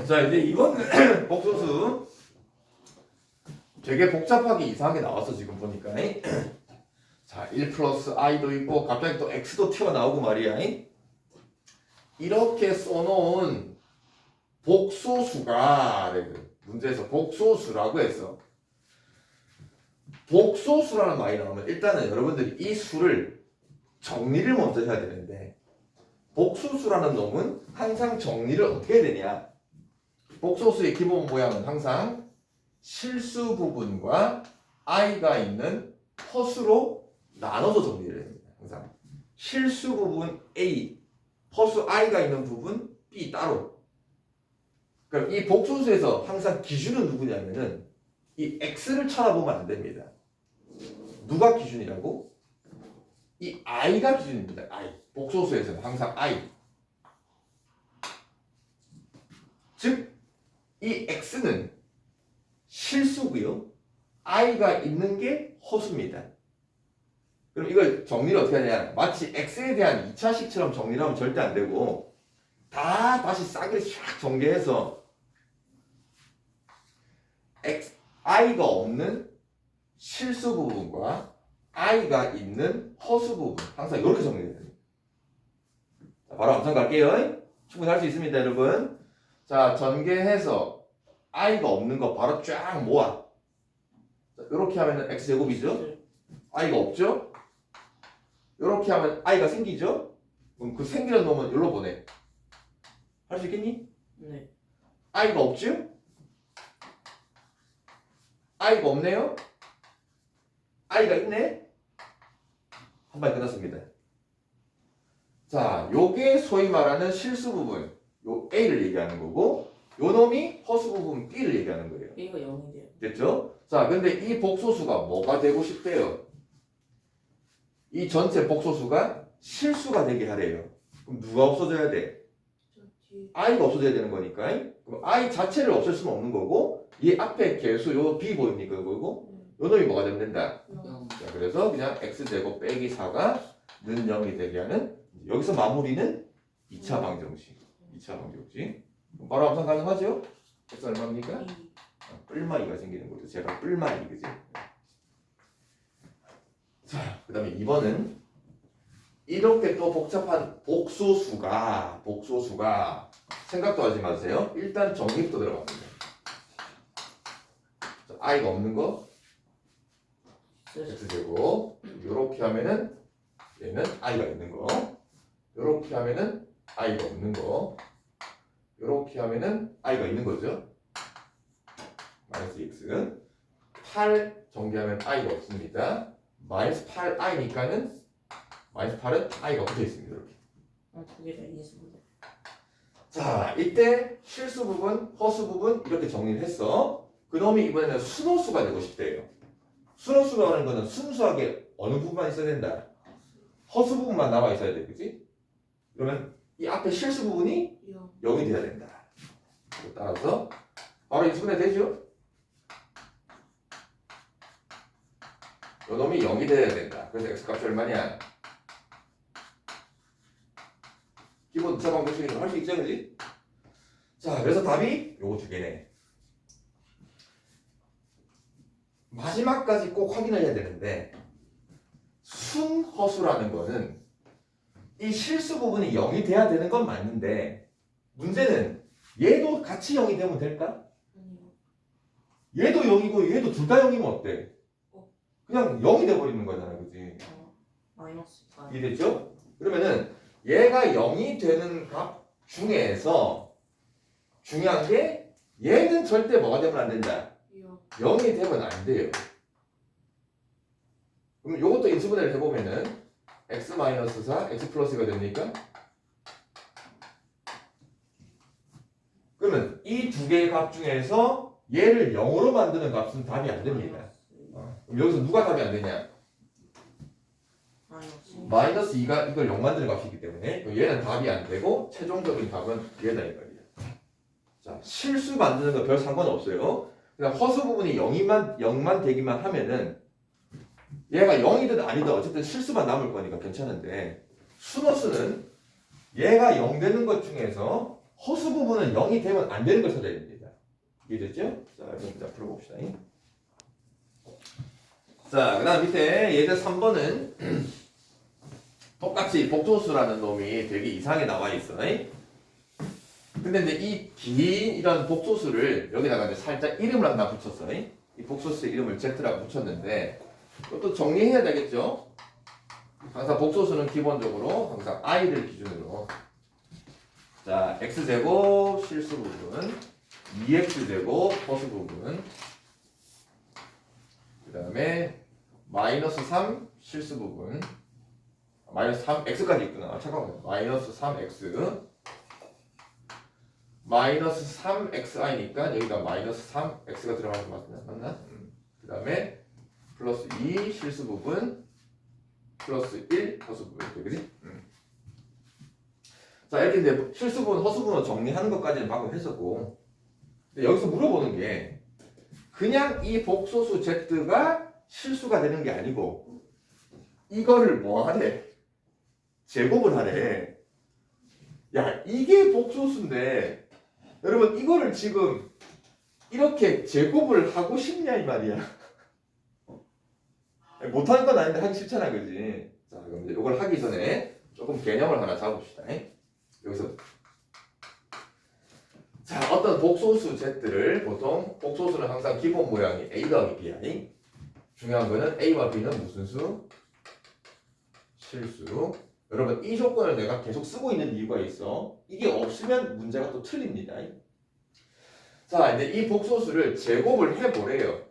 자, 이제 이번 복소수 되게 복잡하게 이상하게 나왔어 지금 보니까. 자, 1 플러스 i도 있고 갑자기 또 x도 튀어나오고 말이야. 이렇게 써놓은 복소수가 문제에서 복소수라고 했어. 복소수라는 말이 나오면 일단은 여러분들이 이 수를 정리를 먼저 해야 되는데, 복소수라는 놈은 항상 정리를 어떻게 해야 되냐. 복소수의 기본 모양은 항상 실수 부분과 i가 있는 허수로 나눠서 정리를 해야 됩니다. 항상 실수 부분 A, 허수 i가 있는 부분 B 따로. 그럼 이 복소수에서 항상 기준은 누구냐면은 이 x를 쳐다보면 안 됩니다. 누가 기준이라고? 이 i가 기준입니다. i. 복소수에서는 항상 i. 즉 이 x는 실수고요. i가 있는 게 허수입니다. 그럼 이걸 정리를 어떻게 하냐? 마치 x에 대한 2차식처럼 정리를 하면 절대 안 되고 다시 싸게 샥 정리해서 i가 없는 실수 부분과 i가 있는 허수 부분 항상 이렇게 정리해야 됩니다. 자, 바로 암산 갈게요. 충분히 할 수 있습니다, 여러분. 자, 전개해서 i가 없는 거 바로 쫙 모아. 자, 이렇게 하면 x제곱이죠? i가 없죠? 이렇게 하면 i가 생기죠? 그럼 그 생기는 놈은 여기로 보내. 할 수 있겠니? 네. i가 없죠? i가 없네요? i가 있네? 한 발 끝났습니다. 자, 요게 소위 말하는 실수 부분, 요 A를 얘기하는 거고, 요 놈이 허수 부분 B를 얘기하는 거예요. A가 0인데요. 됐죠? 자, 근데 이 복소수가 뭐가 되고 싶대요? 이 전체 복소수가 실수가 되게 하래요. 그럼 누가 없어져야 돼? i가 없어져야 되는 거니까. 그럼 i 자체를 없앨 수는 없는 거고, 이 앞에 개수 요 b 보입니까? 그거고, 요 놈이 뭐가 되면 된다? 자, 그래서 그냥 x제곱 빼기 4가 는 0이 되게 하는, 여기서 마무리는 2차 방정식. 2차 방정식. 그럼 바로 암산 가능하죠? x 얼마입니까? 뿔마이가 생기는 거죠. 제가 뿔마이, 그지? 자, 그 다음에 2번은 이렇게 또 복잡한 복소수가 생각도 하지 마세요. 일단 정립도 들어갑니다. 자, i가 없는 거 x제곱, 요렇게 하면은 얘는 i가 있는 거, 요렇게 하면은 i가 없는 거, 요렇게 하면은 i가 있는 거죠. 마이너스 x 8 정리하면 i가 없습니다. 마이너스 8i니까는 마이너스 8은 i가 붙어 있습니다. 이렇게. 두개 다 있습니다. 자, 이때 실수 부분, 허수 부분 이렇게 정리를 했어. 그놈이 이번에는 순호수가 되고 싶대요. 순호수가 하는 거는 순수하게 어느 부분만 있어야 된다. 허수 부분만 남아 있어야 돼, 그렇지? 그러면 이 앞에 실수 부분이 0이 돼야 된다. 따라서 바로 인수분해 되죠? 요 놈이 0이 돼야 된다. 그래서 x값이 얼마냐? 기본 2차 방정식이니까 할 수 있죠, 그지? 자, 그래서 답이 요거 두 개네. 마지막까지 꼭 확인을 해야 되는데, 순허수라는 거는 이 실수 부분이 0이 돼야 되는 건 맞는데, 문제는 얘도 같이 0이 되면 될까? 얘도 0이고 얘도 둘 다 0이면 어때? 그냥 0이 돼버리는 거잖아, 그지? 마이너스 4. 이해됐죠? 그러면은 얘가 0이 되는 값 중에서 중요한 게 얘는 절대 뭐가 되면 안 된다. 0이 되면 안 돼요. 그럼 요것도 인수분해를 해보면은 x-4, x 플러스가 됩니까? 그러면 이 두 개의 값 중에서 얘를 0으로 만드는 값은 답이 안 됩니다. 그럼 여기서 누가 답이 안 되냐? 마이너스 2가 이걸 0 만드는 값이기 때문에 얘는 답이 안 되고 최종적인 답은 얘다 이 말이야. 자, 실수 만드는 거 별 상관없어요. 그냥 허수 부분이 0만 되기만 하면은 얘가 0이든 아니든 어쨌든 실수만 남을 거니까 괜찮은데, 순허수는 얘가 0 되는 것 중에서 허수 부분은 0이 되면 안 되는 걸 찾아야 됩니다. 이해됐죠? 자, 그럼 자 풀어봅시다. 자, 그 다음 밑에 예제 3번은 똑같이 복소수라는 놈이 되게 이상하게 나와 있어. 근데 이제 이 긴 이런 복소수를 여기다가 이제 살짝 이름을 하나 붙였어. 이 복소수의 이름을 Z라고 붙였는데 이것도 정리해야 되겠죠? 항상 복소수는 기본적으로 항상 i를 기준으로 자 x제곱 실수 부분 2x제곱 허수 부분 그 다음에 마이너스 3 실수 부분 마이너스 3x까지 있구나. 잠깐만. 마이너스 3x 마이너스 3xi니까 여기가 마이너스 3x가 들어가는 거 맞나? 그 다음에 플러스 2 실수 부분 플러스 1 허수 부분 이렇게 그지? 자 이렇게 이제 실수 부분 허수 부분 정리하는 것까지는 방금 했었고 근데 여기서 물어보는 게 그냥 이 복소수 z가 실수가 되는 게 아니고 이거를 뭐 하래? 제곱을 하래. 야 이게 복소수인데 여러분 이거를 지금 이렇게 제곱을 하고 싶냐 이 말이야. 못하는 건 아닌데 하기 싫잖아 그지? 자 그럼 이제 이걸 하기 전에 조금 개념을 하나 잡읍시다. 여기서 자 어떤 복소수 z를 보통 복소수는 항상 기본 모양이 a 더하기 b이 중요한 거는 a와 b는 무슨 수? 실수. 여러분 이 조건을 내가 계속 쓰고 있는 이유가 있어. 이게 없으면 문제가 또 틀립니다. 자 이제 이 복소수를 제곱을 해보래요.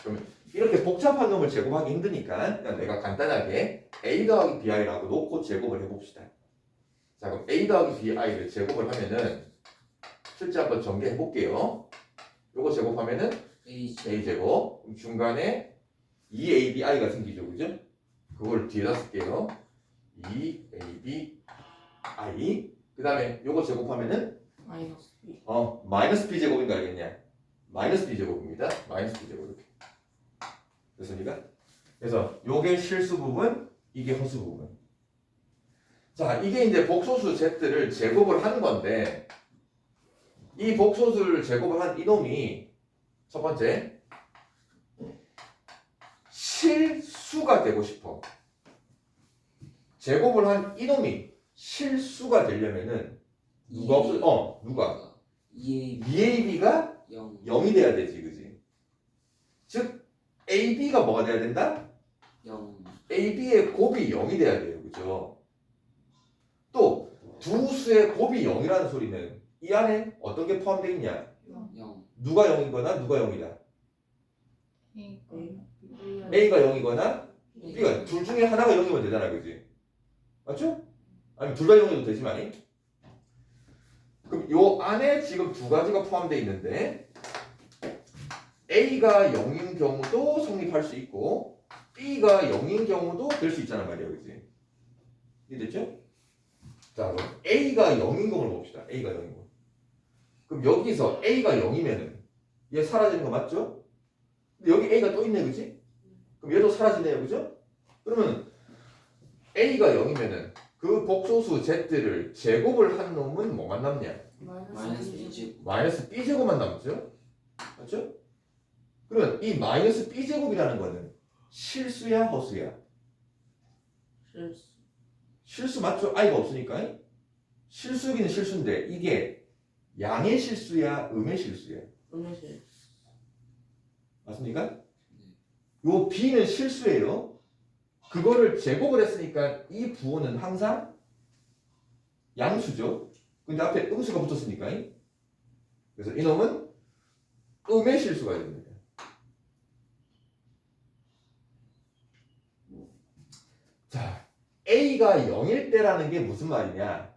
그러면 이렇게 복잡한 놈을 제곱하기 힘드니까 그냥 내가 간단하게 a 더하기 bi라고 놓고 제곱을 해봅시다. 자 그럼 a 더하기 bi를 제곱을 하면은 실제 한번 전개해 볼게요. 요거 제곱하면은 a제곱 그럼 중간에 2abi가 생기죠 그죠? 그걸 뒤에다 쓸게요. 2abi 그 다음에 요거 제곱하면은 마이너스 B. 마이너스 b제곱인 거 알겠냐? 마이너스 b제곱입니다. 마이너스 b제곱 이렇게 됐습니까? 그래서 요게 실수 부분 이게 허수 부분. 자 이게 이제 복소수 z를 제곱을 하는 건데 이 복소수를 제곱을 한 이놈이 첫 번째 실수가 되고 싶어. 제곱을 한 이놈이 실수가 되려면은 누가 없어? 누가? 2ab가 0이 돼야 되지, 그지? 즉 ab가 뭐가 돼야 된다? 0 ab의 곱이 0이 돼야 돼요, 그죠? 또 두 수의 곱이 0이라는 소리는 이 안에 어떤 게 포함되어 있냐? 0 누가 0이거나 누가 0이다? A. a가 0이거나 b가 둘 중에 하나가 0이면 되잖아, 그지? 맞죠? 아니 둘 다 0이도 되지만 그럼 요 안에 지금 두 가지가 포함되어 있는데 A가 0인 경우도 성립할 수 있고 B가 0인 경우도 될 수 있잖아 말이야 그지? 이해됐죠? 자 그럼 A가 0인 경우를 봅시다. A가 0인 거 그럼 여기서 A가 0이면은 얘 사라지는 거 맞죠? 근데 여기 A가 또 있네 그지? 그럼 얘도 사라지네요 그죠? 그러면 A가 0이면은 그 복소수 Z를 제곱을 한 놈은 뭐만 남냐? 마이너스 B제곱 마이너스 B제곱만 남죠? 맞죠? 그러면 이 마이너스 B제곱이라는 거는 실수야 허수야? 실수. 실수 맞죠? i가 없으니까 실수기는 실수인데 이게 양의 실수야 음의 실수야? 음실. 맞습니까? 요 B는 실수예요. 그거를 제곱을 했으니까 이 부호는 항상 양수죠. 근데 앞에 음수가 붙었으니까 그래서 이놈은 음의 실수가 됩니다. 자, A가 0일 때라는 게 무슨 말이냐?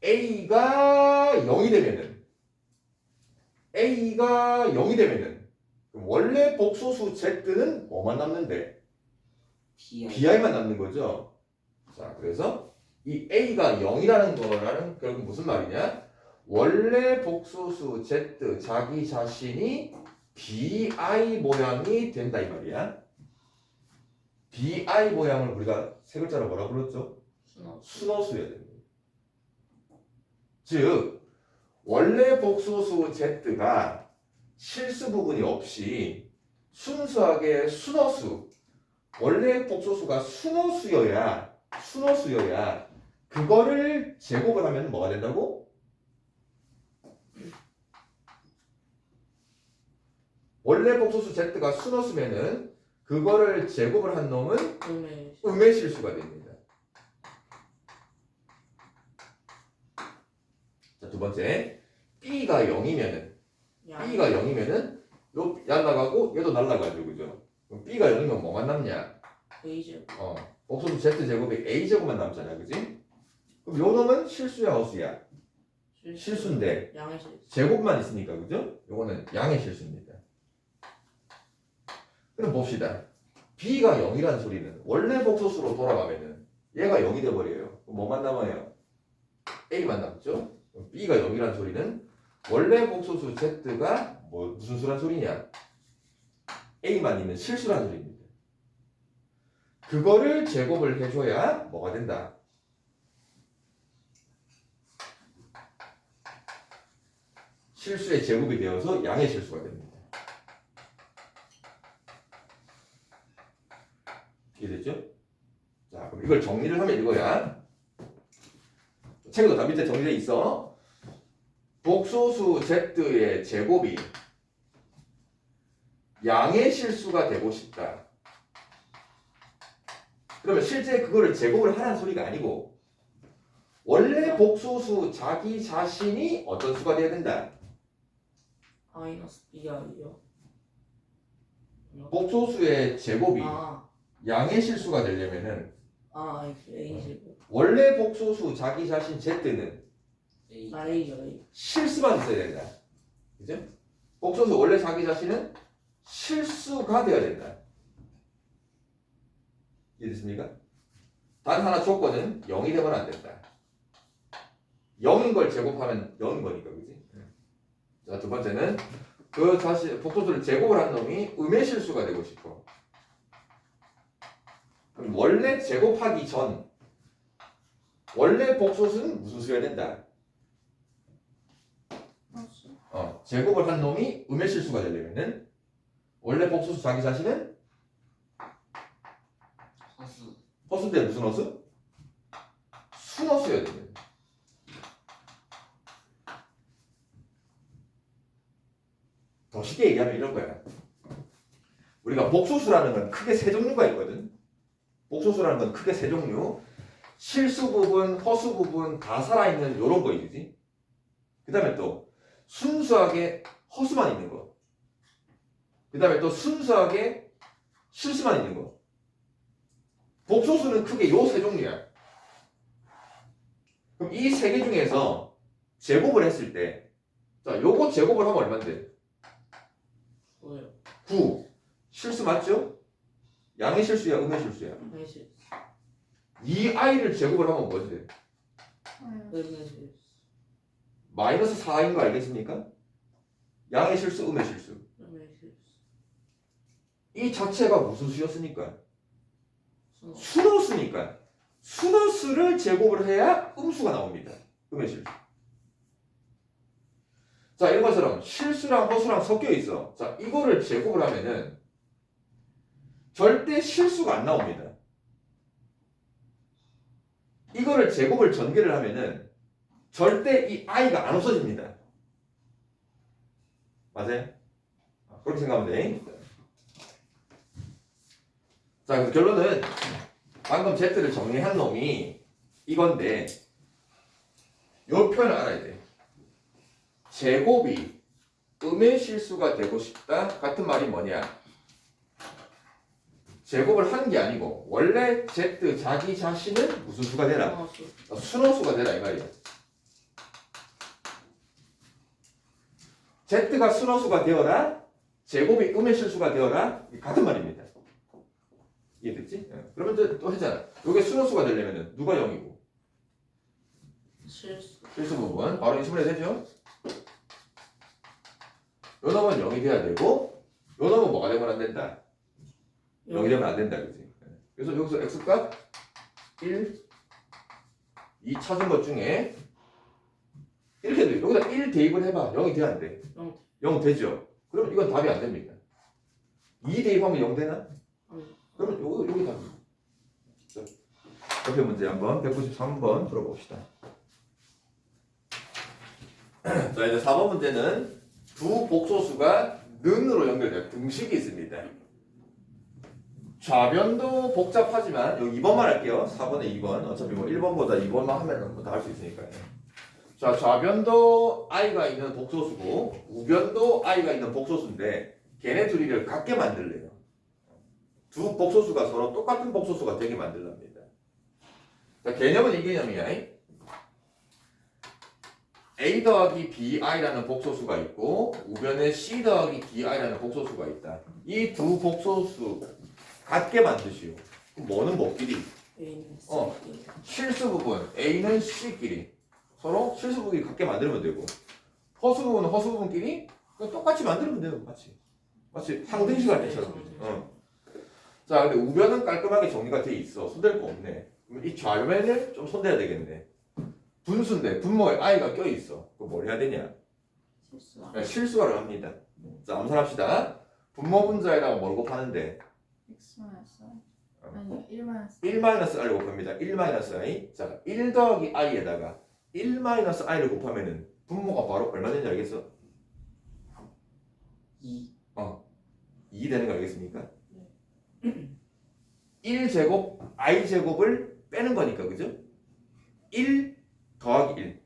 A가 0이 되면은 그럼 원래 복소수 Z는 뭐만 남는데? BI만 남는 거죠. 자, 그래서 이 A가 0이라는 거라는 결국 무슨 말이냐? 원래 복소수 Z 자기 자신이 BI 모양이 된다 이 말이야. BI 모양을 우리가 세 글자로 뭐라 불렀죠? 순호. 순호수여야 됩니다. 즉 원래 복소수 z가 실수 부분이 없이 순수하게 순어수, 원래 복소수가 순어수여야 그거를 제곱을 하면 뭐가 된다고? 원래 복소수 z가 순어수면은 그거를 제곱을 한 놈은 음의 음의 실수가 됩니다. 자, 두 번째, b가 0이면은 b가 0이면은 요 날라가고 얘도 날라가죠, 그죠? 그럼 b가 0이면 뭐만 남냐? A제곱 복소수 z 제곱이 a 제곱만 남잖아, 그지? 그럼 요 놈은 실수야, 허수야? 실수인데 양의 실수 제곱만 있으니까, 그죠? 요거는 양의 실수입니다. 그럼 봅시다. b가 0이라는 소리는 원래 복소수로 돌아가면은 얘가 0이 돼버려요. 그럼 뭐만 남아요? a만 남죠? 그럼 b가 0이라는 소리는 원래 복소수 z가 무슨 수란 소리냐? a만 있는 실수란 소리입니다. 그거를 제곱을 해줘야 뭐가 된다? 실수의 제곱이 되어서 양의 실수가 됩니다. 이해됐죠? 자, 그럼 이걸 정리를 하면 이거야. 책에도 다 밑에 정리돼 있어. 복소수 z의 제곱이 양의 실수가 되고 싶다. 그러면 실제 그거를 제곱을 하라는 소리가 아니고 원래 복소수 자기 자신이 어떤 수가 돼야 된다? 마이너스 B이요 복소수의 제곱이 아 양의 실수가 되려면은 A제곱 원래 복소수 자기 자신 z는 A A죠 A 실수만 있어야 된다. 그죠? 복소수 원래 자기 자신은 실수가 되어야 된다. 이해됐습니까? 단 하나 조건은 0이 되면 안 된다. 0인 걸 제곱하면 0인 거니까, 그지? 자, 두 번째는 그 자신 복소수를 제곱을 한 놈이 음의 실수가 되고 싶어. 그럼 원래 제곱하기 전 원래 복소수는 무슨 수여야 된다? 제곱을 한 놈이 음의 실수가 되려면은 원래 복소수 자기 자신은 허수 허수인데 무슨 허수? 순허수여야 됩니다. 더 쉽게 얘기하면 이런 거야. 우리가 복소수라는 건 크게 세 종류가 있거든. 복소수라는 건 크게 세 종류. 실수 부분, 허수 부분 다 살아있는 요런 거이지. 그 다음에 또 순수하게 허수만 있는 거. 그 다음에 또 순수하게 실수만 있는 거. 복소수는 크게 요 세 종류야. 그럼 이 세 개 중에서 제곱을 했을 때, 자, 요거 제곱을 하면 얼마인데? 뭐예요? 9. 실수 맞죠? 양의 실수야, 음의 실수야? 음의 실수 이 아이를 제곱을 하면 뭐지 돼? 음의 실수 마이너스 4인 거 알겠습니까? 양의 실수, 음의 실수. 음의 실수 이 자체가 무슨 수였으니까? 순호 순호수니까. 순호수를 제곱을 해야 음수가 나옵니다. 음의 실수. 자, 이런 것처럼 실수랑 허수랑 섞여 있어. 자, 이거를 제곱을 하면은 절대 실수가 안 나옵니다. 이거를 제곱을 전개를 하면은 절대 이 i가 안 없어집니다. 맞아요? 그렇게 생각하면 돼. 자, 그래서 결론은 방금 z를 정리한 놈이 이건데 요 표현을 알아야 돼. 제곱이 음의 실수가 되고 싶다 같은 말이 뭐냐? 제곱을 한 게 아니고 원래 z 자기 자신은 무슨 수가 되라? 순호수 순호수가 되라 이 말이야. z가 순호수가 되어라, 제곱이 음의 실수가 되어라, 같은 말입니다. 이해됐지? 그러면 이제 또 하잖아. 요게 순호수가 되려면 누가 0이고? 실수 실수 부분 바로 인수분해 되죠? 요 놈은 0이 돼야 되고 요 놈은 뭐가 되면 안 된다? 0이 되면 안 된다, 그지? 그래서 여기서 x값 1, 2 찾은 것 중에 이렇게 돼. 여기다 1 대입을 해봐. 0이 돼 안 돼? 0. 0 되죠? 그러면 이건 답이 안 됩니다. 2 대입하면 0 되나? 그러면 요게 답입니다. 자, 옆에 문제 한번 193번 풀어봅시다. 자, 이제 4번 문제는 두 복소수가 는으로 연결된 등식이 있습니다. 좌변도 복잡하지만 여기 2번만 할게요. 4번에 2번. 어차피 뭐 1번보다 2번만 하면 뭐 다 할 수 있으니까요. 자, 좌변도 i가 있는 복소수고 우변도 i가 있는 복소수인데 걔네 둘이를 같게 만들래요. 두 복소수가 서로 똑같은 복소수가 되게 만들랍니다. 자, 개념은 이 개념이야. a 더하기 bi라는 복소수가 있고 우변에 c 더하기 di라는 복소수가 있다. 이 두 복소수 같게 만드시오. 그럼 뭐는 뭐끼리? A는 C. 실수 부분 a는 c끼리 서로 실수 부분이 같게 만들면 되고 허수 부분은 허수 부분끼리 그냥 똑같이 만들면 돼요. 마치 상등식 할 때처럼. 자, 근데 우변은 깔끔하게 정리가 돼 있어. 손댈 거 없네. 그럼 이 좌변을 좀 손대야 되겠네. 분수인데 분모에 i가 껴 있어. 그럼 뭘 해야 되냐? 실수가. 네, 실수화를 합니다. 자, 암산합시다. 분모 분자에다가 뭘 곱하는데 x 마이너스 아니 1 마이너스 1 마이너스 i를 곱합니다. 1 마이너스 i. 자, 1 더하기 i에다가 1 마이너스 i를 곱하면은 분모가 바로 얼마 되는지 알겠어? 2 2 되는 거 알겠습니까? 1제곱 i제곱을 빼는 거니까 그죠? 1 더하기 1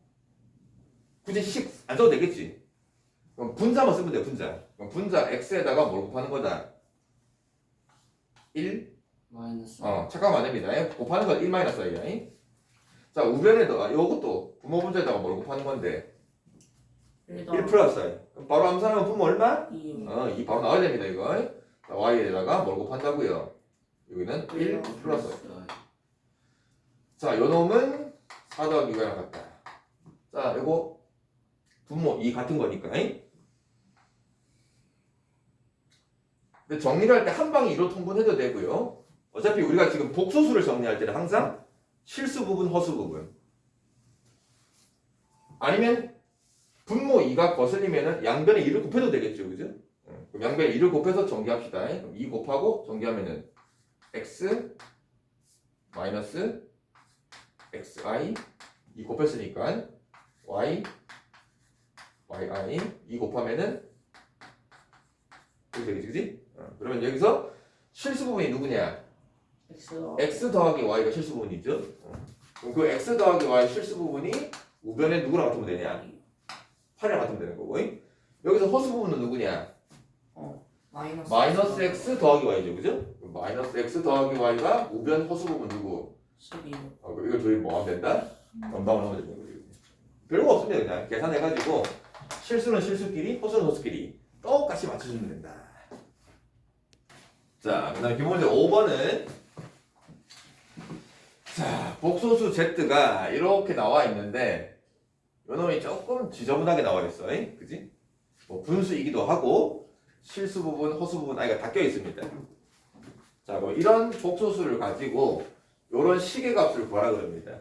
굳이 10 안 써도 되겠지? 그럼 분자만 쓰면 돼요. 그럼 분자 x에다가 뭘 곱하는 거다? 1 마이너스 잠깐만 안 됩니다. 곱하는 건 1 마이너스 i야. 자, 우변에다가 이것도 분모 분자에다가 뭘 곱하는 건데 1 플러스 i. 그럼 바로 암산하면 분모 얼마? 2. 2 바로 나와야 됩니다. 이거. 자, y에다가 뭘 곱한다고요? 여기는 1 플러스 i. 자, 요 놈은 4 더하기 2랑 같다. 자, 요거 분모 2 같은 거니까. 근데 정리를 할 때 한 방에 2로 통분해도 되고요. 어차피 우리가 지금 복소수를 정리할 때는 항상 실수 부분, 허수 부분. 아니면 분모 2가 거슬리면은 양변에 2를 곱해도 되겠죠. 그죠? 그럼 양변에 2를 곱해서 정리합시다. 그럼 2 곱하고 정리하면은 x 마이너스 xi 2 곱했으니까 y yi 2 곱하면은 이렇게 되겠지, 그지? 그러면 여기서 실수 부분이 누구냐? x 더하기 y가 실수 부분이죠. 그럼 그 x 더하기 y 실수 부분이 우변에 누구랑 같으면 되냐? 8이랑 같으면 되는 거고. 여기서 허수 부분은 누구냐? 마이너스 x 더하기 y죠, 그죠? 마이너스 x 더하기 y가 우변 허수 부분 누구? 12. 이거 저희 뭐 하면 된다? 넘방을 하면 되는 거예요. 별거 없습니다. 그냥 계산해가지고 실수는 실수끼리, 허수는 허수끼리 똑같이 맞춰주면 된다. 자, 그 다음에 기본 문제 5번은 자, 복소수 z가 이렇게 나와 있는데 요놈이 조금 지저분하게 나와 있어. 그지? 뭐 분수이기도 하고 실수 부분, 허수 부분 i가 다 껴 있습니다. 자, 그럼 이런 복소수를 가지고 요런 식의 값을 구하라 그럽니다.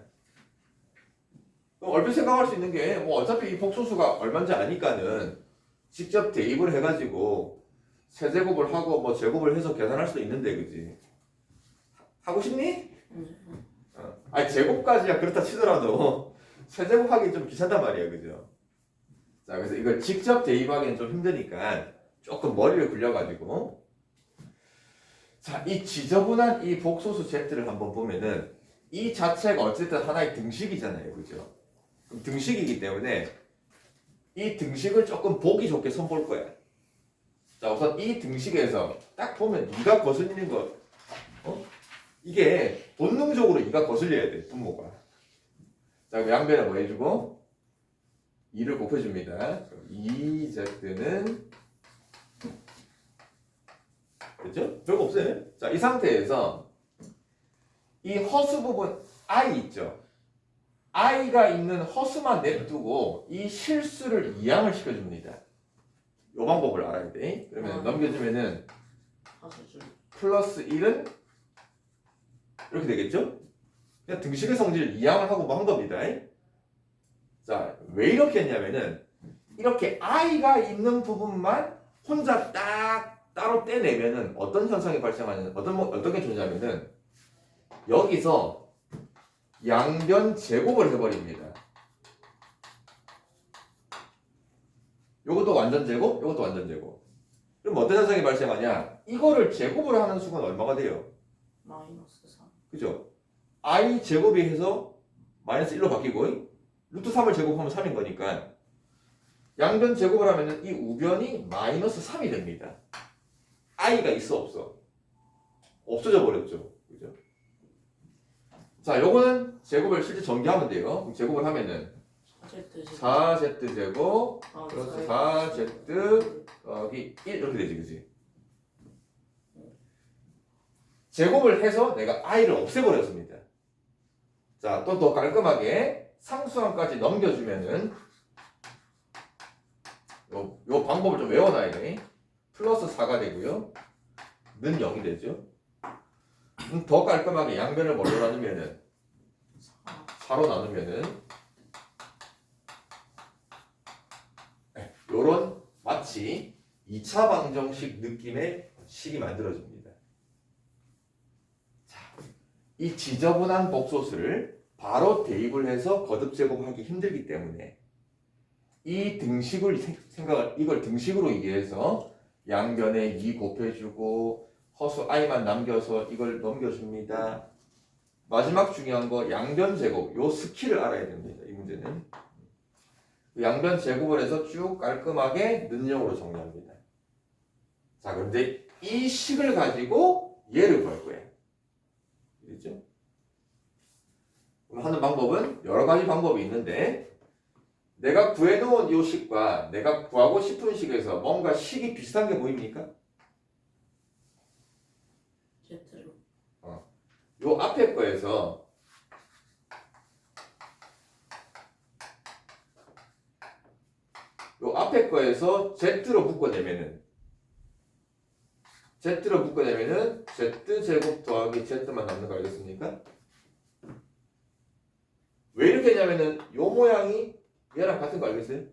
그럼 얼핏 생각할 수 있는 게 뭐 어차피 이 복소수가 얼마인지 아니까는 직접 대입을 해가지고 세제곱을 하고 뭐 제곱을 해서 계산할 수도 있는데 그지? 하고 싶니? 아니 제곱까지야 그렇다 치더라도 세제곱하기 좀 귀찮단 말이야, 그죠? 자, 그래서 이걸 직접 대입하기는 좀 힘드니까 조금 머리를 굴려가지고 자, 이 지저분한 이 복소수 z를 한번 보면은 이 자체가 어쨌든 하나의 등식이잖아요, 그죠? 그럼 등식이기 때문에 이 등식을 조금 보기 좋게 선볼 거야. 자, 우선 이 등식에서 딱 보면 2가 거슬리는 것, 이게 본능적으로 2가 거슬려야 돼, 분모가. 자, 그럼 양변에 뭐 해주고 2를 곱해줍니다. 그럼 2z는 됐죠? 별거 없어요. 자, 이 상태에서 이 허수 부분 i 있죠? i가 있는 허수만 냅두고 이 실수를 이항을 시켜줍니다. 요 방법을 알아야 돼. 그러면 넘겨주면은 플러스 1은 이렇게 되겠죠? 그냥 등식의 성질을 이항을 하고 뭐 한 겁니다. 자, 왜 이렇게 했냐면은 이렇게 i가 있는 부분만 혼자 딱 따로 떼내면은 어떤 현상이 발생하냐면 어떤 게 좋냐면은 여기서 양변 제곱을 해버립니다. 요것도 완전 제곱, 요것도 완전 제곱. 그럼 어떤 현상이 발생하냐? 이거를 제곱을 하는 수가 얼마가 돼요? 마이너스 3. 그죠? i 제곱이 해서 마이너스 1로 바뀌고 루트 3을 제곱하면 3인 거니까 양변 제곱을 하면은 이 우변이 마이너스 3이 됩니다. i가 있어 없어? 없어져 버렸죠. 그죠? 자, 요거는 제곱을 실제 전개하면 돼요. 그럼 제곱을 하면은 4z 제곱 플러스 4z 더하기 1 이렇게 되지, 그지? 제곱을 해서 내가 i를 없애버렸습니다. 자, 또 더 깔끔하게 상수항까지 넘겨주면은 요 방법을 좀 외워놔야 돼. 플러스 4가 되고요. 는 0이 되죠. 더 깔끔하게 양변을 뭘로 나누면은 4로 나누면은 요런 마치 2차 방정식 느낌의 식이 만들어집니다. 자, 이 지저분한 복소수를 바로 대입을 해서 거듭 제곱하기 힘들기 때문에 이 등식을 이걸 등식으로 이해해서 양변에 2 곱해주고 허수 i만 남겨서 이걸 넘겨줍니다. 마지막 중요한 거 양변 제곱 요 스킬을 알아야 됩니다. 이 문제는 양변 제곱을 해서 쭉 깔끔하게 는형으로 정리합니다. 자, 그런데 이 식을 가지고 얘를 구할 거예요. 그렇죠? 하는 방법은 여러 가지 방법이 있는데 내가 구해놓은 이 식과 내가 구하고 싶은 식에서 뭔가 식이 비슷한 게 보입니까? Z로. 요 앞에 거에서 Z로 묶어내면은 Z제곱 더하기 Z만 남는 거 알겠습니까? 왜 이렇게 했냐면은 요 모양이 얘랑 같은 거 알겠어요?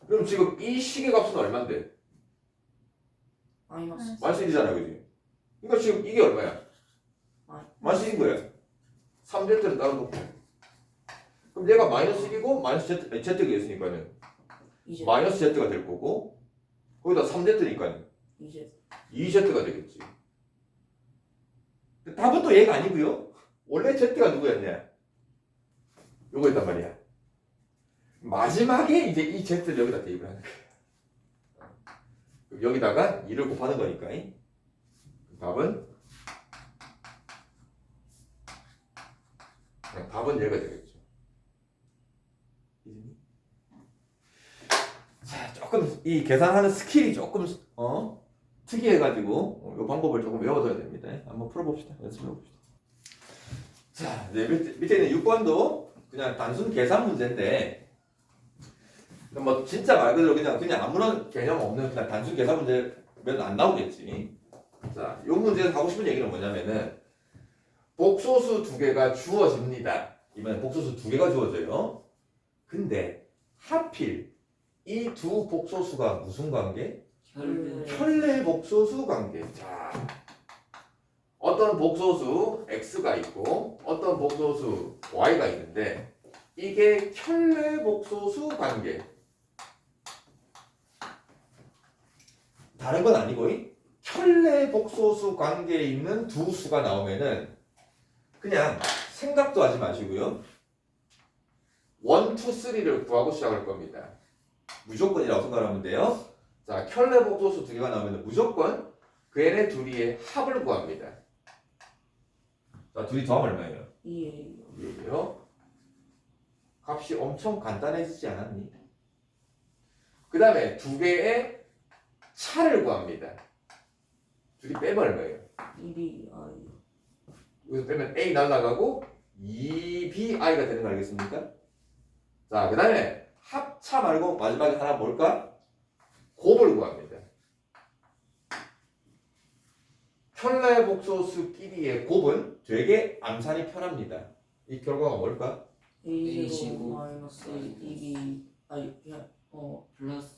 그럼 지금 이 식의 값은 얼만데? 마이너스. 마이너스 1이잖아, 그지? 그러니까 지금 이게 얼마야? 마이너스 1인 거야. 3Z를 따로 놓고. 그럼 얘가 마이너스 1이고 마이너스 Z가 있으니까는 이제 마이너스 Z가 될 거고 거기다 3Z니까는 이제 2Z가 되겠지. 답은 또 얘가 아니고요. 원래 Z가 누구였냐? 요거였단 말이야. 마지막에 이제 이 Z를 여기다 대입을 하는 거야. 여기다가 2를 곱하는 거니까. 답은 얘가 되겠죠. 자, 조금 이 계산하는 스킬이 조금 특이해가지고 이 방법을 조금 외워둬야 됩니다. 한번 풀어봅시다. 연습해봅시다. 자, 네, 밑에 있는 6번도 그냥 단순 계산 문제인데 뭐 진짜 말 그대로 그냥 아무런 개념 없는 그냥 단순 계산 문제면 안 나오겠지. 자, 이 문제에서 하고 싶은 얘기는 뭐냐면은 복소수 두 개가 주어집니다. 이번에 복소수 두 개가 주어져요. 근데 하필 이 두 복소수가 무슨 관계? 켤레 복소수 관계. 자, 어떤 복소수 x가 있고 어떤 복소수 y가 있는데 이게 켤레 복소수 관계. 다른 건 아니고 켤레 복소수 관계에 있는 두 수가 나오면은 그냥 생각도 하지 마시고요. 1, 2, 3를 구하고 시작할 겁니다. 무조건이라고 생각하면 돼요. 자, 켤레 복소수 두 개가 나오면 무조건 그 얘네 둘이의 합을 구합니다. 자, 둘이 더하면 얼마예요? 2예요. 값이 엄청 간단해지지 않았니? 그 다음에 두 개의 차를 구합니다. 둘이 빼면 얼마예요? 1이 여기서 빼면 A 날라가고 2BI가 되는 거 알겠습니까? 자, 그 다음에 합차 말고 마지막에 하나 뭘까? 곱을 구합니다. 켤레 복소수끼리의 곱은 되게 암산이 편합니다. 이 결과가 뭘까? A 제곱 제곱 마이너스 2B 플러스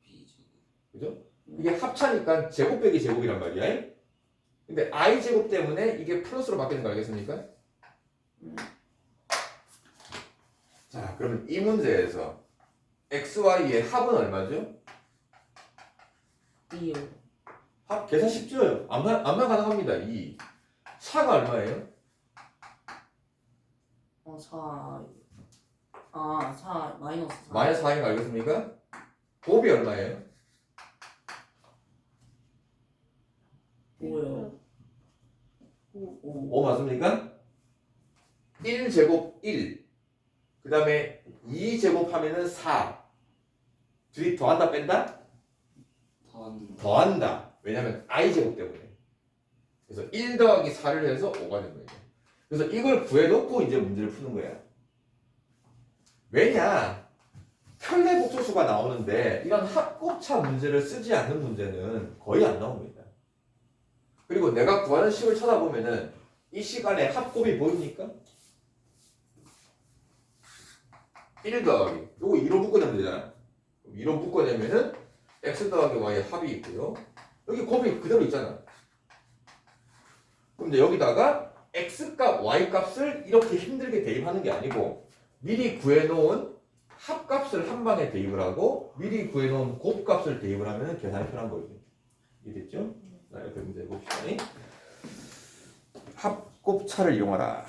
B 제곱. 그죠? 이게 합차니까 제곱 빼기 제곱이란 말이야. 근데 I 제곱 때문에 이게 플러스로 바뀌는 거 알겠습니까? 자, 그러면 이 문제에서 XY의 합은 얼마죠? 2요. 합 계산 쉽죠? 암만 가능합니다. 2. 차가 얼마예요? 4. 4 마이너스 4. 마이너스 4인 거 알겠습니까? 곱이 얼마예요? 5요. 5. 5. 5 맞습니까? 1제곱 1. 그 다음에 2제곱 하면은 4. 둘이 더한다 뺀다? 더한다. 왜냐면 i제곱 때문에. 그래서 1 더하기 4를 해서 5가 된 거예요. 그래서 이걸 구해놓고 이제 문제를 푸는 거야. 왜냐? 편례 복소수가 나오는데 이런 합곱차 문제를 쓰지 않는 문제는 거의 안 나옵니다. 그리고 내가 구하는 식을 찾아보면은 이 시간에 합곱이 보입니까? 1 더하기 요거 2로 묶어내면 되잖아. 2로 묶어내면은 x 더하기 y의 합이 있고요. 여기 곱이 그대로 있잖아. 그럼 이제 여기다가 x값, y값을 이렇게 힘들게 대입하는 게 아니고 미리 구해놓은 합값을 한 방에 대입을 하고 미리 구해놓은 곱값을 대입을 하면 계산이 편한 거죠. 이해됐죠? 자, 옆에 문제 봅시다. 합곱차를 이용하라.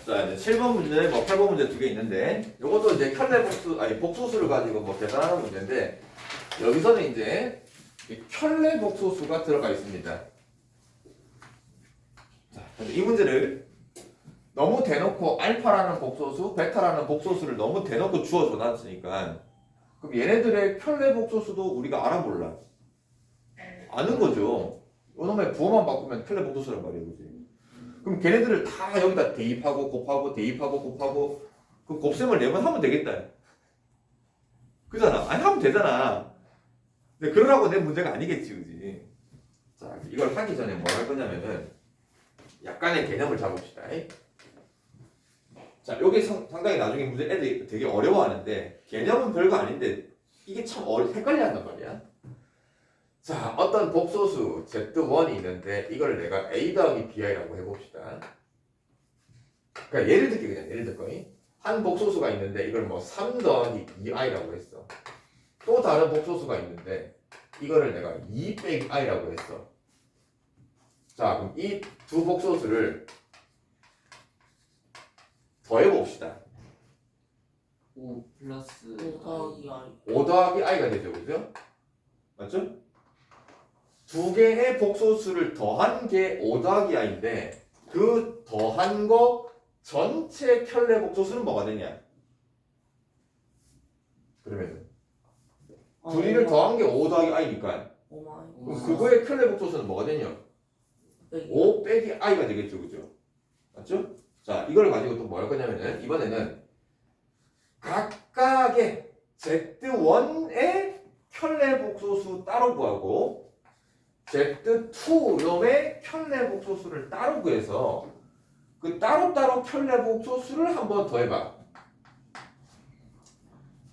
자, 이제 7번 문제, 8번 문제 두 개 있는데 이것도 이제 복소수를 가지고 계산하는 문제인데 여기서는 이제 이 편례복소수가 들어가 있습니다. 자, 이 문제를 너무 대놓고 알파라는 복소수, 베타라는 복소수를 너무 대놓고 주어줘 놨으니까 그럼 얘네들의 편례복소수도 우리가 알아볼라. 아는 거죠. 요놈의 부호만 바꾸면 편례복소수란 말이에요. 그치? 그럼 걔네들을 다 여기다 대입하고 곱하고 대입하고 곱하고 그 곱셈을 내면 하면 되겠다. 그잖아. 아니 하면 되잖아. 근데 그러라고 낸 문제가 아니겠지, 그지? 자, 이걸 하기 전에 뭐 할 거냐면은 약간의 개념을 잡읍시다. 자, 요게 상당히 나중에 문제 애들이 되게 어려워하는데 개념은 별거 아닌데 이게 참 헷갈려 한단 말이야. 자, 어떤 복소수 Z1이 있는데 이걸 내가 A 더하기 BI라고 해봅시다. 그러니까 예를 들게 그냥 예를 들거 한 복소수가 있는데 이걸 뭐 3 더하기 2i라고 했어. 또 다른 복소수가 있는데 이거를 내가 2 빼기 i라고 했어. 자, 그럼 이 두 복소수를 더해봅시다. 5 플러스 5 더하기 I. 5 더하기 i가 되죠, 그죠? 맞죠? 두 개의 복소수를 더한 게 5 더하기 i인데 그 더한 거 전체 편례 복소수는 뭐가 되냐? 그러면은 둘이를 더한 게 5 더하기 i니까 5 마이너스. 그럼 그거의 편례 복소수는 뭐가 되냐? 5 빼기 i가 되겠죠, 그죠? 맞죠? 자, 이걸 가지고 또 뭐 할 거냐면은 이번에는 각각의 Z1의 편례 복소수 따로 구하고 Z2 놈의 편례 복소수를 따로 구해서 그 따로따로 편례 복소수를 한번 더 해봐.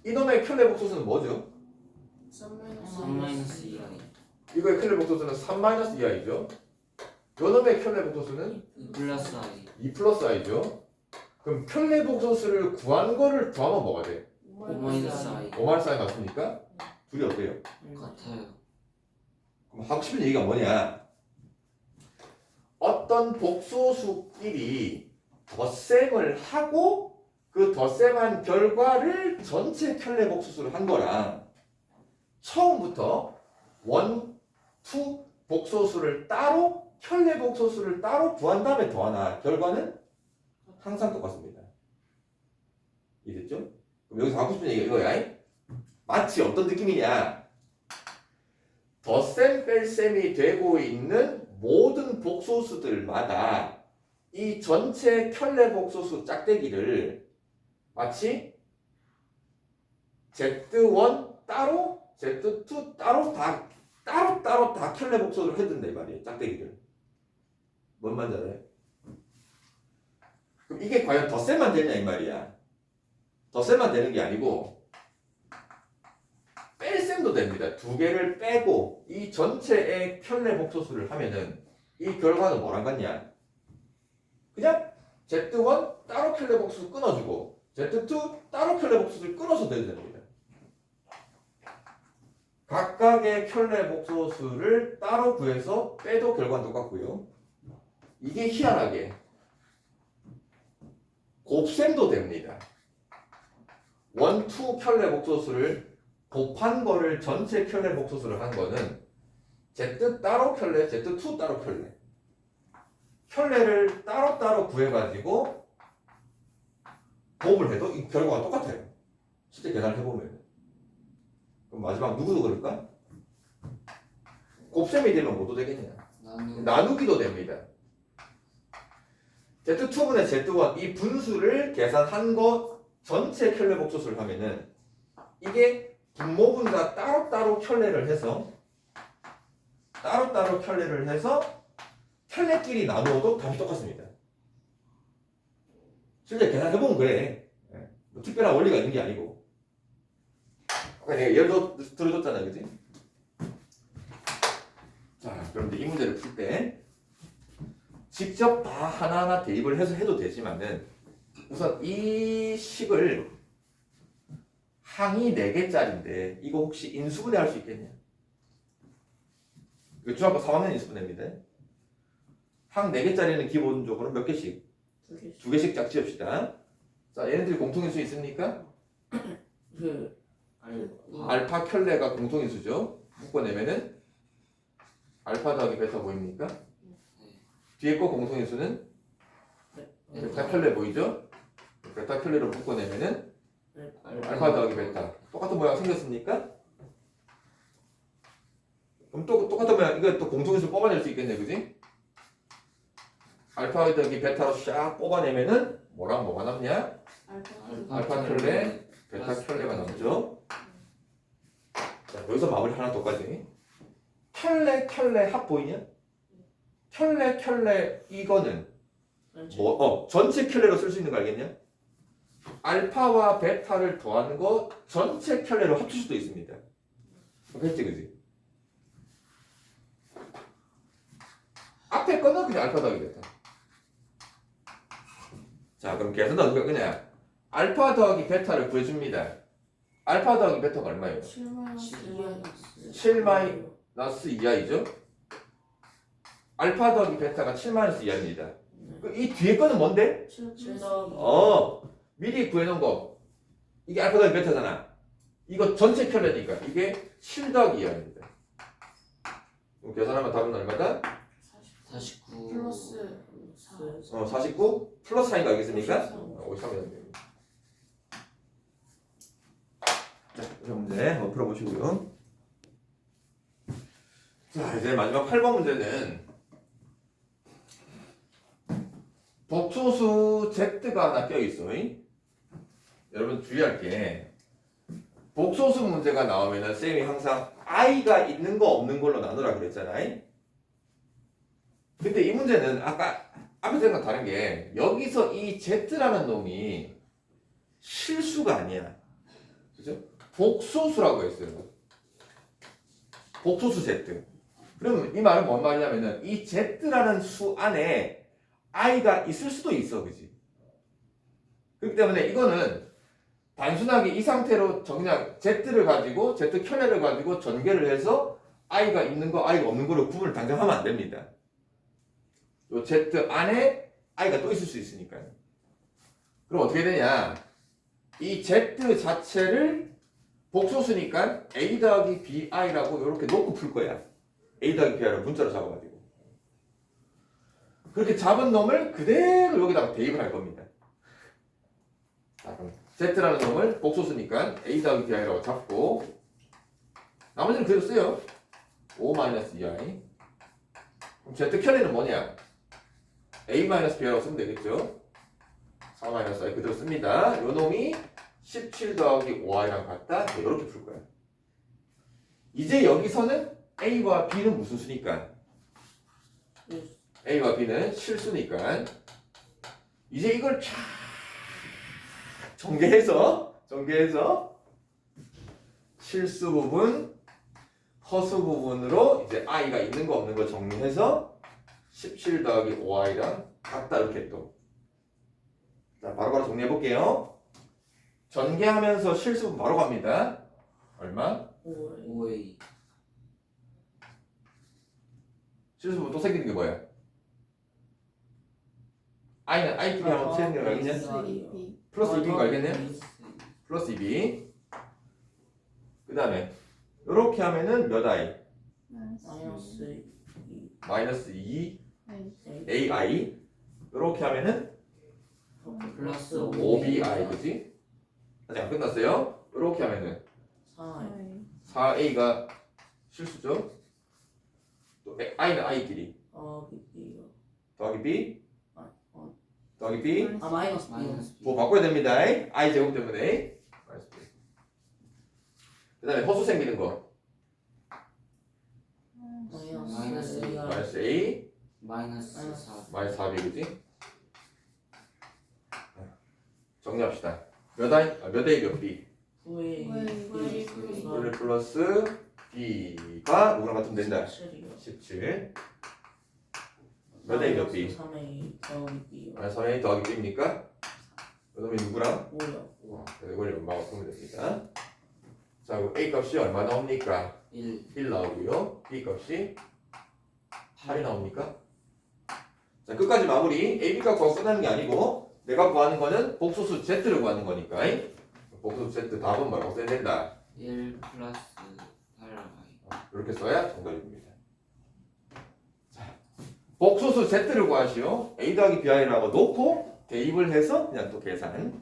이놈의 편례 복소수는 뭐죠? 3 3 마이너스 2i. 이거의 편례 복소수는 3-2i죠. 요놈의 편례 복소수는 2 플러스 i. 2 플러스 i죠. 그럼 편례 복소수를 구한 거를 더하면 뭐가 돼? 5 마이너스 i. 5 마이너스 i 맞습니까? 둘이 어때요? 같아요. 그럼 하고 싶은 얘기가 뭐냐? 어떤 복소수끼리 덧셈을 하고 그 덧셈한 결과를 전체 편례 복소수로 한 거랑 처음부터 1, 2 복소수를 따로 편례 복소수를 따로 구한 다음에 더하나 결과는 항상 똑같습니다. 이해됐죠? 그럼 여기서 하고 싶은 얘기가 이거야. 마치 어떤 느낌이냐? 덧셈 뺄셈이 되고 있는 모든 복소수들마다 이 전체 편례 복소수 짝대기를 마치 Z1 따로 Z2 따로 따로 다 편례 복소를 해둔다 이 말이에요. 짝대기를. 뭔 말인지 알아요? 그럼 이게 과연 덧셈만 되냐 이 말이야. 덧셈만 되는 게 아니고 뺄셈도 됩니다. 두 개를 빼고 이 전체의 켤레 복소수를 하면은 이 결과는 뭐랑 같냐? 그냥 Z1 따로 켤레 복수 끊어주고 Z2 따로 켤레 복수를 끊어서 돼도 됩니다. 각각의 켤레 복소수를 따로 구해서 빼도 결과는 똑같고요. 이게 희한하게 곱셈도 됩니다. 1, 2 켤레 복소수를 곱한 거를 전체 켤레 복소수를 한 거는 Z 따로 켤레, Z2 따로 켤레. 켤레를 따로따로 구해가지고 곱을 해도 이 결과가 똑같아요. 실제 계산을 해보면. 그럼 마지막 누구도 그럴까? 곱셈이 되면 뭐도 되겠냐? 나누기도 됩니다. Z2분의 Z1 이 분수를 계산한 거 전체 켤레 복소수를 하면은 이게 분모분과 따로따로 켤레를 해서 켤레끼리 나누어도 답이 똑같습니다. 실제 계산해보면 그래. 뭐 특별한 원리가 있는 게 아니고. 아까 내가 예를 들어줬잖아요, 그지? 자, 그럼 이제 이 문제를 풀 때 직접 다 하나하나 대입을 해서 해도 되지만은 우선 이 식을 항이 4개짜리인데 이거 혹시 인수분해 할 수 있겠냐? 이거 중학교 3학년 인수분해입니다. 항 4개짜리는 기본적으로 몇 개씩? 2개씩 짝지읍시다. 자, 얘네들이 공통인수 있습니까? 그 알파 켤레가 공통인수죠. 묶어내면은 알파 더하기 베타 보입니까? 뒤에 거 공통인수는 베타 켤레 보이죠? 베타 켤레로 묶어내면은 알파 더하기 베타. 똑같은 모양 생겼습니까? 그럼 또 똑같은 모양, 이거 또 공통인수 뽑아낼 수 있겠네, 그지? 알파 더하기 베타로 샥 뽑아내면은 뭐랑 뭐가 남냐? 알파 켤레, 베타 켤레가 남죠. 자, 여기서 마무리 하나 더까지. 켤레 합 보이냐? 켤레 이거는 전체 켤레로 쓸 수 있는 거 알겠냐? 알파와 베타를 더하는 거 전체 켤레로 합칠 수도 있습니다. 그랬지, 그지? 앞에 거는 그냥 알파 더하기 베타. 자, 그럼 계산은 어떻게 그냥 알파 더하기 베타를 구해줍니다. 알파 더하기 베타가 얼마예요? 7 마이너스 2i죠? 알파 더하기 베타가 7 마이너스 2i입니다. 이 뒤에 거는 뭔데? 7 미리 구해놓은 거. 이게 알파 더하기 베타잖아. 이거 전체 켤레니까 이게 7 더하기 2i입니다. 그럼 계산하면 답은 얼마다? 49 플러스 49 플러스 4인 거 알겠습니까? 53이 됩니다. 자, 그럼 문제 한번 풀어보시고요. 자, 이제 마지막 8번 문제는 복소수 Z가 하나 껴있어. 여러분 주의할 게 복소수 문제가 나오면은 쌤이 항상 I가 있는 거 없는 걸로 나누라 그랬잖아요. 근데 이 문제는 아까 앞에 생각 다른 게 여기서 이 Z라는 놈이 실수가 아니야. 그죠? 복소수라고 했어요. 복소수 Z. 그러면 이 말은 뭔 말이냐면은 이 Z라는 수 안에 I가 있을 수도 있어. 그지? 그렇기 때문에 이거는 단순하게 이 상태로 그냥 Z를 가지고 Z 켤레를 가지고 전개를 해서 I가 있는 거, I가 없는 거로 구분을 당장 하면 안 됩니다. 요 Z 안에 I가 또 있을 수 있으니까요. 그럼 어떻게 되냐? 이 Z 자체를 복소수니까 A 더하기 BI라고 이렇게 놓고 풀 거야. A 더하기 BI를 문자로 잡아가지고. 그렇게 잡은 놈을 그대로 여기다가 대입을 할 겁니다. 자, 그럼 Z라는 놈을 복소수니까 A 더하기 BI라고 잡고 나머지는 그대로 써요. 5-2i. 그럼 Z 켤레는 뭐냐? A-B라고 쓰면 되겠죠? 4-i 그대로 씁니다. 요 놈이 17 더하기 5i랑 같다. 이렇게 풀 거야. 이제 여기서는 A와 B는 무슨 수니까? A와 B는 실수니까 이제 이걸 쫙 전개해서 실수 부분, 허수 부분으로 이제 i가 있는 거 없는 거 정리해서 17 더하기 5i랑 같다 이렇게 또. 자, 바로바로 정리해 볼게요. 전개하면서 실수 부분 바로 갑니다. 얼마? 5A 5A 실수 부분 또 생기는 게 뭐야? i는 i끼리 한번 채는 거 알겠냐? 플러스 2b인 거 알겠네요? 플러스 2b. 그 다음에 이렇게 하면은 몇 i? 마이너스 2 마이너스 2 A ai. 이렇게 하면은 플러스 5bi 그지? 아직 안 끝났어요. 이렇게 하면은 4A 4a가 실수죠. 또 i는 i끼리 B요 더하기 b 어. 더하기 b 아 마이너스 B 마이너스 B 뭐 바꿔야 됩니다. i 제곱 때문에. 그 다음에 허수 생기는 거 마이너스 A 마이너스 a 마이너스 4 마이너스 4b 그지? 정리합시다. 몇 i? 몇 a 몇 b? 9A 플러스 1 플러스 b가 누구랑 같으면 된다. 17이요 17 몇 a 몇 b? 3A 더하기 B요 마이너스 3a 더하기 b입니까? 그 다음에 누구랑? 5요 이걸 연방을 풀면 됩니다. 자, 그럼 a 값이 얼마 나옵니까? 1 1 나오고요. b 값이 8이 나옵니까? 자, 끝까지 마무리. a, b 값 구하고 끝나는 게 아니고 내가 구하는 거는 복소수 z를 구하는 거니까 복소수 z 답은 뭐라고 써야 된다? 1 플러스 8i 이렇게 써야 정답입니다. 자, 복소수 z를 구하시오. a 더하기 bi라고 놓고 대입을 해서 그냥 또 계산